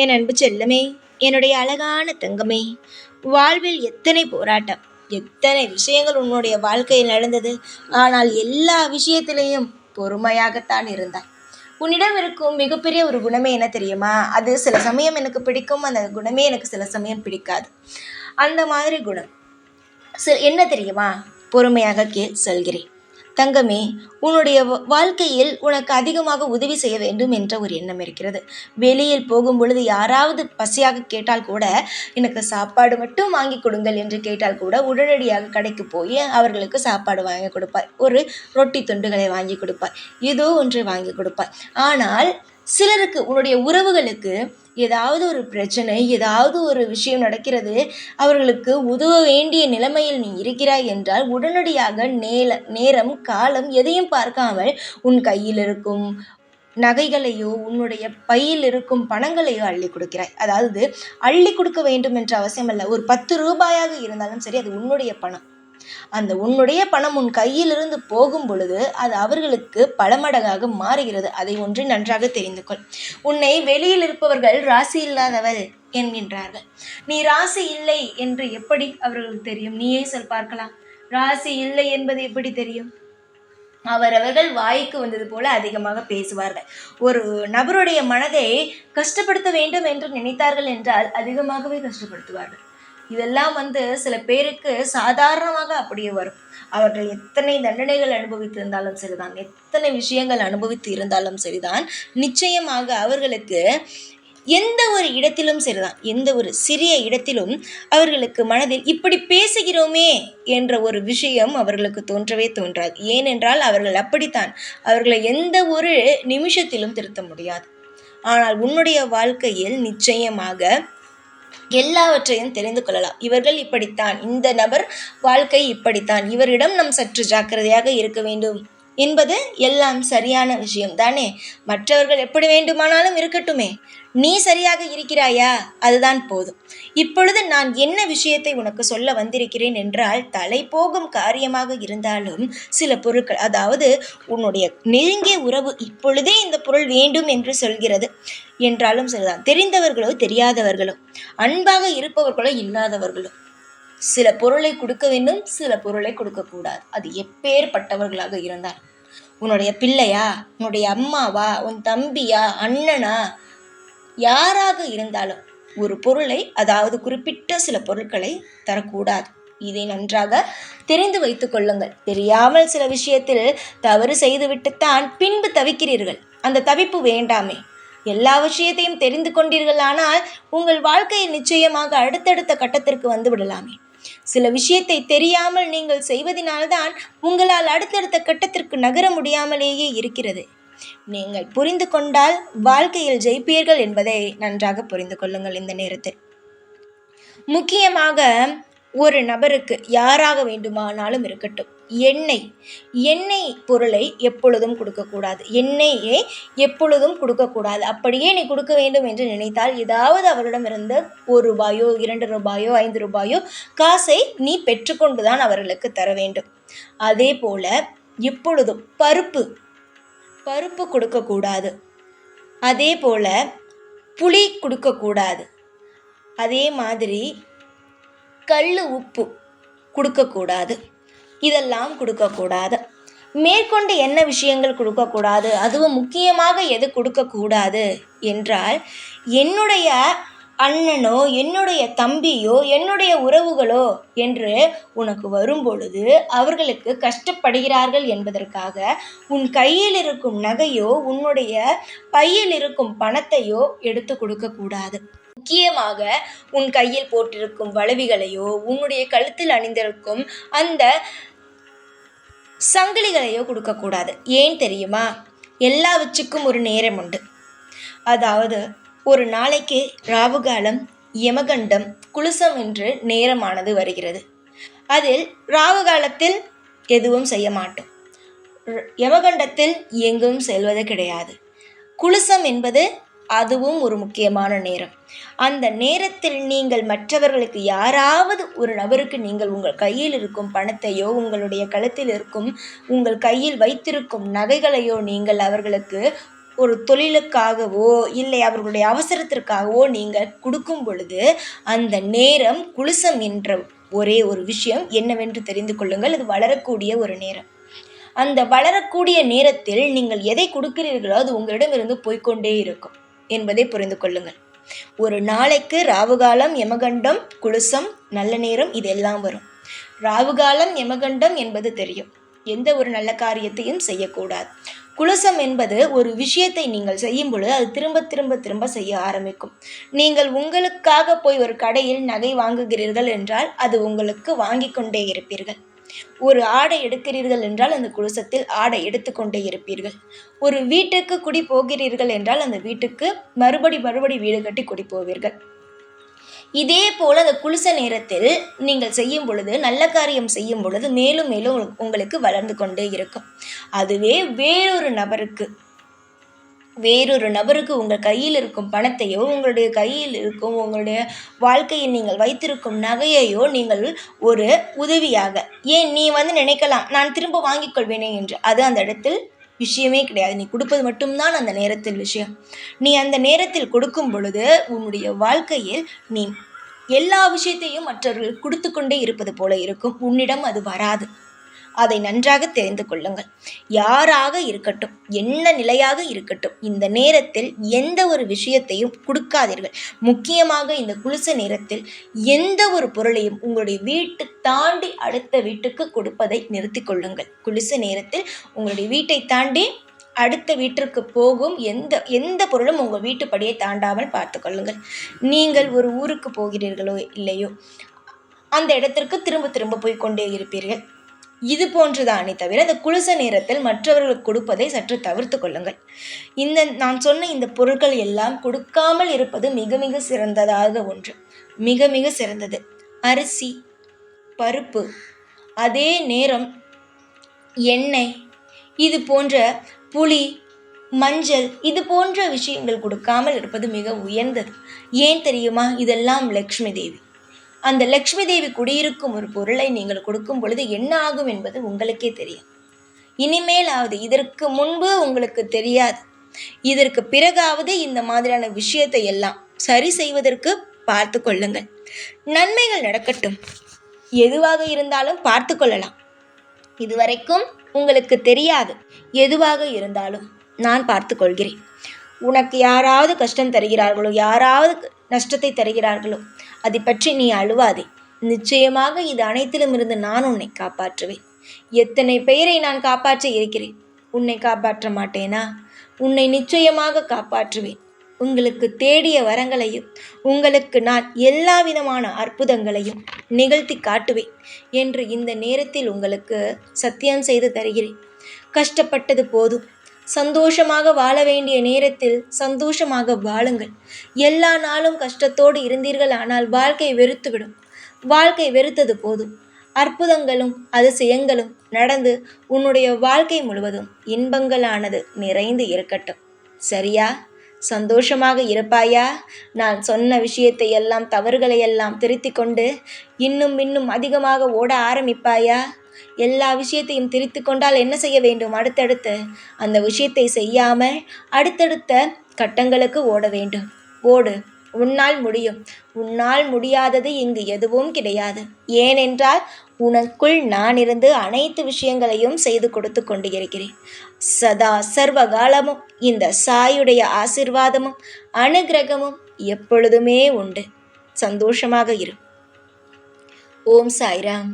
என் அன்பு செல்லமே, என்னுடைய அழகான தங்கமே, வாழ்வில் எத்தனை போராட்டம், எத்தனை விஷயங்கள் உன்னுடைய வாழ்க்கையில் நடந்தது. ஆனால் எல்லா விஷயத்திலையும் பொறுமையாகத்தான் இருந்தாய். உன்னிடம் இருக்கும் மிகப்பெரிய ஒரு குணமே என்ன தெரியுமா? அது சில சமயம் எனக்கு பிடிக்கும், அந்த குணமே எனக்கு சில சமயம் பிடிக்காது. அந்த மாதிரி குணம் என்ன தெரியுமா? பொறுமையாக சொல்கிறேன் தங்கமே. உன்னுடைய வாழ்க்கையில் உனக்கு அதிகமாக உதவி செய்ய வேண்டும் என்ற ஒரு எண்ணம் இருக்கிறது. வெளியில் போகும் பொழுது யாராவது பசியாக கேட்டால் கூட, எனக்கு சாப்பாடு மட்டும் வாங்கி கொடுங்கள் என்று கேட்டால் கூட உடனடியாக கடைக்கு போய் அவர்களுக்கு சாப்பாடு வாங்கி கொடுப்பாய். ஒரு ரொட்டி துண்டுகளை வாங்கி கொடுப்பாய், ஏதோ ஒன்றை வாங்கி கொடுப்பாய். ஆனால் சிலருக்கு, உன்னுடைய உறவுகளுக்கு ஏதாவது ஒரு பிரச்சனை, ஏதாவது ஒரு விஷயம் நடக்கிறது, அவர்களுக்கு உதவ வேண்டிய நிலைமையில் நீ இருக்கிறாய் என்றால் உடனடியாக நேரம் காலம் எதையும் பார்க்காமல் உன் கையில் இருக்கும் நகைகளையோ உன்னுடைய பையில் இருக்கும் பணங்களையோ அள்ளி கொடுக்கிறாய். அதாவது அள்ளி கொடுக்க வேண்டும் என்ற அவசியம் அல்ல. ஒரு 10 ரூபாயாக இருந்தாலும் சரி, அது உன்னுடைய பணம். அந்த உன்னுடைய பணம் உன் கையிலிருந்து போகும் பொழுது அது அவர்களுக்கு பல மடங்காக மாறுகிறது. அதை ஒன்று நன்றாக தெரிந்து கொள். உன்னை வெளியில் இருப்பவர்கள் ராசி இல்லாதவள் என்கின்றார்கள். நீ ராசி இல்லை என்று எப்படி அவர்களுக்கு தெரியும்? நீயே சொல் பார்க்கலாம். ராசி இல்லை என்பது எப்படி தெரியும்? அவரவர்கள் வாய்க்கு வந்தது போல அதிகமாக பேசுவார்கள். ஒரு நபருடைய மனதை கஷ்டப்படுத்த வேண்டும் என்று நினைத்தார்கள் என்றால் அதிகமாகவே கஷ்டப்படுத்துவார்கள். இதெல்லாம் சில பேருக்கு சாதாரணமாக அப்படியே வரும். அவர்கள் எத்தனை தண்டனைகள் அனுபவித்திருந்தாலும் சரிதான், எத்தனை விஷயங்கள் அனுபவித்து இருந்தாலும் சரிதான், நிச்சயமாக அவர்களுக்கு எந்த ஒரு இடத்திலும் சரிதான், எந்த ஒரு சிறிய இடத்திலும் அவர்களுக்கு மனதில் இப்படி பேசுகிறோமே என்ற ஒரு விஷயம் அவர்களுக்கு தோன்றவே தோன்றாது. ஏனென்றால் அவர்கள் அப்படித்தான். அவர்களை எந்த ஒரு நிமிஷத்திலும் திருத்த முடியாது. ஆனால் உன்னுடைய வாழ்க்கையில் நிச்சயமாக எல்லாவற்றையும் தெரிந்து கொள்ளலாம். இவர்கள் இப்படித்தான், இந்த நபர் வாழ்க்கை இப்படித்தான், இவரிடம் நாம் சற்று ஜாக்கிரதையாக இருக்க வேண்டும் என்பது எல்லாம் சரியான விஷயம் தானே. மற்றவர்கள் எப்படி வேண்டுமானாலும் இருக்கட்டுமே, நீ சரியாக இருக்கிறாயா? அதுதான் போதும். இப்பொழுது நான் என்ன விஷயத்தை உனக்கு சொல்ல வந்திருக்கிறேன் என்றால், தலை போகும் காரியமாக இருந்தாலும் சில பொருட்கள், அதாவது உன்னுடைய நெருங்கிய உறவு இப்பொழுதே இந்த பொருள் வேண்டும் என்று சொல்கிறது என்றாலும் சரிதான், தெரிந்தவர்களோ தெரியாதவர்களோ, அன்பாக இருப்பவர்களோ இல்லாதவர்களோ, சில பொருளை கொடுக்க வேண்டும், சில பொருளை கொடுக்கக்கூடாது. அது எப்பேற்பட்டவர்களாக இருந்தால், உன்னுடைய பிள்ளையா, உன்னுடைய அம்மாவா, உன் தம்பியா, அண்ணனா, யாராக இருந்தாலும் ஒரு பொருளை, அதாவது குறிப்பிட்ட சில பொருட்களை தரக்கூடாது. இதை நன்றாக தெரிந்து வைத்துக் கொள்ளுங்கள். தெரியாமல் சில விஷயத்தில் தவறு செய்துவிட்டுத்தான் பின்பு தவிக்கிறீர்கள். அந்த தவிப்பு வேண்டாமே. எல்லா விஷயத்தையும் தெரிந்து கொண்டீர்கள், ஆனால் உங்கள் வாழ்க்கையில் நிச்சயமாக அடுத்தடுத்த கட்டத்திற்கு வந்து விடலாமே. சில விஷயத்தை தெரியாமல் நீங்கள் செய்வதனால்தான் உங்களால் அடுத்தடுத்த கட்டத்திற்கு நகர முடியாமலேயே இருக்கிறது. நீங்கள் புரிந்து கொண்டால் வாழ்க்கையில் ஜெயிப்பீர்கள் என்பதை நன்றாக புரிந்து கொள்ளுங்கள். இந்த நேரத்தில் முக்கியமாக ஒரு நபருக்கு, யாராக வேண்டுமானாலும் இருக்கட்டும், எண்ணெய் பொருளை எப்பொழுதும் கொடுக்கக்கூடாது. எண்ணெயை எப்பொழுதும் கொடுக்கக்கூடாது. அப்படியே நீ கொடுக்க வேண்டும் என்று நினைத்தால், ஏதாவது அவரிடமிருந்து 1 ரூபாயோ 2 ரூபாயோ 5 ரூபாயோ காசை நீ பெற்றுக்கொண்டுதான் அவர்களுக்கு தர வேண்டும். அதே போல எப்பொழுதும் பருப்பு கொடுக்கக்கூடாது. அதே போல புளி கொடுக்கக்கூடாது. அதே மாதிரி கல் உப்பு கொடுக்கக்கூடாது. இதெல்லாம் கொடுக்கக்கூடாது. மேற்கொண்டு என்ன விஷயங்கள் கொடுக்கக்கூடாது, அதுவும் முக்கியமாக எது கொடுக்கக்கூடாது என்றால், என்னுடைய அண்ணனோ என்னுடைய தம்பியோ என்னுடைய உறவுகளோ என்று உனக்கு வரும்பொழுது அவர்களுக்கு கஷ்டப்படுகிறார்கள் என்பதற்காக உன் கையில் இருக்கும் நகையோ உன்னுடைய பையில் இருக்கும் பணத்தையோ எடுத்து கொடுக்கக்கூடாது. முக்கியமாக உன் கையில் போட்டிருக்கும் வளவிகளையோ உன்னுடைய கழுத்தில் அணிந்திருக்கும் அந்த சங்கிலிகளையோ கொடுக்கக்கூடாது. ஏன் தெரியுமா? எல்லாவற்றுக்கும் ஒரு நேரம் உண்டு. அதாவது ஒரு நாளைக்கு ராவுகாலம், யமகண்டம், குலுசம் என்று நேரமானது வருகிறது. அதில் ராவுகாலத்தில் எதுவும் செய்ய மாட்டோம், யமகண்டத்தில் எங்கும் செல்வது கிடையாது. குலுசம் என்பது அதுவும் ஒரு முக்கியமான நேரம். அந்த நேரத்தில் நீங்கள் மற்றவர்களுக்கு, யாராவது ஒரு நபருக்கு நீங்கள் உங்கள் கையில் இருக்கும் பணத்தையோ உங்களுடைய கழுத்தில் இருக்கும் உங்கள் கையில் வைத்திருக்கும் நகைகளையோ நீங்கள் அவர்களுக்கு ஒரு தொழிலுக்காகவோ இல்லை அவர்களுடைய அவசரத்திற்காகவோ நீங்கள் கொடுக்கும் பொழுது அந்த நேரம் குலுசம் என்ற ஒரே ஒரு விஷயம் என்னவென்று தெரிந்து கொள்ளுங்கள். அது வளரக்கூடிய ஒரு நேரம். அந்த வளரக்கூடிய நேரத்தில் நீங்கள் எதை கொடுக்கிறீர்களோ அது உங்களிடமிருந்து போய்க்கொண்டே இருக்கும் என்பதை புரிந்து கொள்ளுங்கள். ஒரு நாளைக்கு ராவுகாலம், யமகண்டம், குலுசம், நல்ல நேரம் இதெல்லாம் வரும். ராவுகாலம், யமகண்டம் என்பது தெரியும். எந்த ஒரு நல்ல காரியத்தையும் செய்யக்கூடாது. குலுசம் என்பது ஒரு விஷயத்தை நீங்கள் செய்யும் பொழுது அது திரும்ப திரும்ப திரும்ப செய்ய ஆரம்பிக்கும். நீங்கள் உங்களுக்காக போய் ஒரு கடையில் நகை வாங்குகிறீர்கள் என்றால் அது உங்களுக்கு வாங்கி கொண்டே இருப்பீர்கள். ஒரு ஆடை எடுக்கிறீர்கள் என்றால் அந்த குலுசத்தில் ஆடை எடுத்துக்கொண்டே இருப்பீர்கள். ஒரு வீட்டுக்கு குடி போகிறீர்கள் என்றால் அந்த வீட்டுக்கு மறுபடி வீடு கட்டி குடி போவீர்கள். இதே போல் அந்த குலுச நேரத்தில் நீங்கள் செய்யும் பொழுது, நல்ல காரியம் செய்யும் பொழுது மேலும் மேலும் உங்களுக்கு வளர்ந்து கொண்டே இருக்கும். அதுவே வேறொரு நபருக்கு உங்கள் கையில் இருக்கும் பணத்தையோ, உங்களுடைய கையில் இருக்கும் உங்களுடைய வாழ்க்கையில் நீங்கள் வைத்திருக்கும் நகையையோ நீங்கள் ஒரு உதவியாக, ஏன் நீ நினைக்கலாம் நான் திரும்ப வாங்கிக் கொள்வேனே என்று, அது அந்த இடத்தில் விஷயமே கிடையாது. நீ கொடுப்பது மட்டும்தான் அந்த நேரத்தில் விஷயம். நீ அந்த நேரத்தில் கொடுக்கும் பொழுது உன்னுடைய வாழ்க்கையில் நீ எல்லா விஷயத்தையும் மற்றவர்கள் கொடுத்து கொண்டே இருப்பது போல இருக்கும். உன்னிடம் அது வராது. அதை நன்றாக தெரிந்து கொள்ளுங்கள். யாராக இருக்கட்டும், என்ன நிலையாக இருக்கட்டும், இந்த நேரத்தில் எந்த ஒரு விஷயத்தையும் கொடுக்காதீர்கள். முக்கியமாக இந்த குலுச நேரத்தில் எந்த ஒரு பொருளையும் உங்களுடைய வீட்டு தாண்டி அடுத்த வீட்டுக்கு கொடுப்பதை நிறுத்தி கொள்ளுங்கள். குலுச நேரத்தில் உங்களுடைய வீட்டை தாண்டி அடுத்த வீட்டிற்கு போகும் எந்த பொருளும் உங்கள் வீட்டுப்படியை தாண்டாமல் பார்த்து கொள்ளுங்கள். நீங்கள் ஒரு ஊருக்கு போகிறீர்களோ இல்லையோ அந்த இடத்திற்கு திரும்ப திரும்ப போய் கொண்டே இருப்பீர்கள். இது போன்றுதானே தவிர அந்த குலுச நேரத்தில் மற்றவர்களுக்கு கொடுப்பதை சற்று தவிர்த்து கொள்ளுங்கள். நான் சொன்ன இந்த பொருட்கள் எல்லாம் கொடுக்காமல் இருப்பது மிக மிக சிறந்ததாக ஒன்று. மிக மிக சிறந்தது. அரிசி, பருப்பு, அதே நேரம் எண்ணெய், இது போன்ற புளி, மஞ்சள், இது போன்ற விஷயங்கள் கொடுக்காமல் இருப்பது மிக உயர்ந்தது. ஏன் தெரியுமா? இதெல்லாம் லக்ஷ்மி தேவி. அந்த லக்ஷ்மி தேவி குடியிருக்கும் ஒரு பொருளை நீங்கள் கொடுக்கும் பொழுது என்ன ஆகும் என்பது உங்களுக்கே தெரியும். இனிமேலாவது, இதற்கு முன்பு உங்களுக்கு தெரியாது, இதற்கு பிறகாவது இந்த மாதிரியான விஷயத்தை எல்லாம் சரி செய்வதற்கு பார்த்து கொள்ளுங்கள். நன்மைகள் நடக்கட்டும். எதுவாக இருந்தாலும் பார்த்து கொள்ளலாம். இதுவரைக்கும் உங்களுக்கு தெரியாது. எதுவாக இருந்தாலும் நான் பார்த்து கொள்கிறேன். உனக்கு யாராவது கஷ்டம் தருகிறார்களோ, யாராவது நஷ்டத்தை தருகிறார்களோ, அதை பற்றி நீ அழுவாதே. நிச்சயமாக இது அனைத்திலும் இருந்து நான் உன்னை காப்பாற்றுவேன். எத்தனை பெயரை நான் காப்பாற்ற இருக்கிறேன். உன்னை காப்பாற்ற மாட்டேனா? உன்னை நிச்சயமாக காப்பாற்றுவேன். உங்களுக்கு தேடிய வரங்களையும் உங்களுக்கு நான் எல்லா விதமான அற்புதங்களையும் நிகழ்த்தி காட்டுவேன் என்று இந்த நேரத்தில் உங்களுக்கு சத்தியம் செய்து தருகிறேன். கஷ்டப்பட்டது போதும். சந்தோஷமாக வாழ வேண்டிய நேரத்தில் சந்தோஷமாக வாழுங்கள். எல்லா நாளும் கஷ்டத்தோடு இருந்தீர்கள் ஆனால் வாழ்க்கை வெறுத்துவிடும். வாழ்க்கை வெறுத்தது போதும். அற்புதங்களும் அதிசயங்களும் நடந்து உன்னுடைய வாழ்க்கை முழுவதும் இன்பங்களானது நிறைந்து இருக்கட்டும். சரியா? சந்தோஷமாக இருப்பாயா? நான் சொன்ன விஷயத்தை எல்லாம், தவறுகளை எல்லாம் திருத்தி கொண்டு இன்னும் அதிகமாக ஓட ஆரம்பிப்பாயா? எல்லா விஷயத்தையும் திரித்து கொண்டால் என்ன செய்ய வேண்டும்? அடுத்தடுத்து அந்த விஷயத்தை செய்யாமல் அடுத்தடுத்த கட்டங்களுக்கு ஓட வேண்டும். ஓடு. உன்னால் முடியும். உன்னால் முடியாதது இங்கு எதுவும் கிடையாது. ஏனென்றால் உனக்குள் நான் இருந்து அனைத்து விஷயங்களையும் செய்து கொடுத்து கொண்டு இருக்கிறேன். சதா சர்வ காலமும் இந்த சாயுடைய ஆசிர்வாதமும் அனுகிரகமும் எப்பொழுதுமே உண்டு. சந்தோஷமாக இரு. ஓம் சாய்ராம்.